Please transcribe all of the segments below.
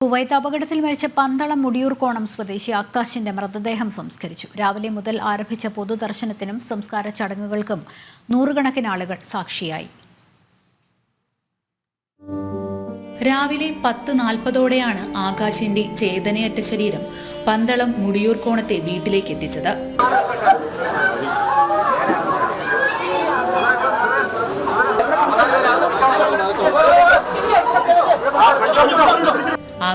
Kuwait അപകടത്തിൽ മരിച്ച പന്തളം മുടിയൂർക്കോണം സ്വദേശി ആകാശിന്റെ മൃതദേഹം സംസ്കരിച്ചു. രാവിലെ മുതൽ ആരംഭിച്ച പൊതുദർശനത്തിനും സംസ്കാര ചടങ്ങുകൾക്കും നൂറുകണക്കിന് ആളുകൾ സാക്ഷിയായി. രാവിലെ 10:40ഓടെയാണ് ആകാശിന്റെ ചേതനയറ്റ ശരീരം പന്തളം മുടിയൂർക്കോണത്തെ വീട്ടിലേക്ക് എത്തിച്ചത്.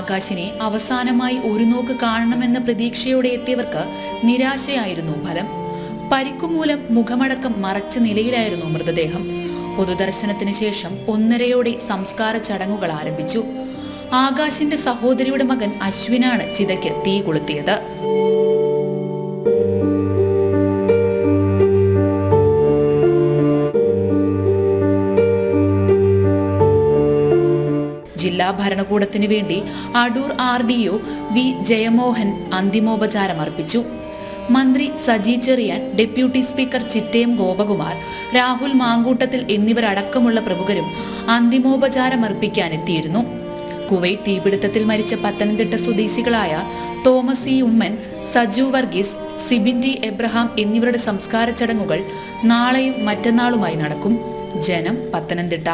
ആകാശിനെ അവസാനമായി ഒരു നോക്ക് കാണണമെന്ന പ്രതീക്ഷയോടെ എത്തിയവർക്ക് നിരാശയായിരുന്നു ഫലം. പരിക്കുമൂലം മുഖമടക്കം മറച്ച നിലയിലായിരുന്നു മൃതദേഹം. പൊതുദർശനത്തിന് ശേഷം 1:30ഓടെ സംസ്കാര ചടങ്ങുകൾ ആരംഭിച്ചു. ആകാശിന്റെ സഹോദരിയുടെ മകൻ അശ്വിനാണ് ചിതയ്ക്ക് തീ കൊളുത്തിയത്. ജില്ലാ ഭരണകൂടത്തിനു വേണ്ടി അടൂർ RDO വി ജയമോഹൻ അന്തിമോപചാരം അർപ്പിച്ചു. മന്ത്രി സജി ചെറിയാൻ, ഡെപ്യൂട്ടി സ്പീക്കർ ചിറ്റയം ഗോപകുമാർ, രാഹുൽ മാങ്കൂട്ടത്തിൽ എന്നിവരടക്കമുള്ള പ്രമുഖരും അന്തിമോപചാരം അർപ്പിക്കാനെത്തിയിരുന്നു. കുവൈറ്റ് തീപിടുത്തത്തിൽ മരിച്ച പത്തനംതിട്ട സ്വദേശികളായ Thomas E Oommen, Saju Varghese, Sibin T Abraham എന്നിവരുടെ സംസ്കാര ചടങ്ങുകൾ നാളെയും മറ്റന്നാളുമായി നടക്കും. ജനം, പത്തനംതിട്ട.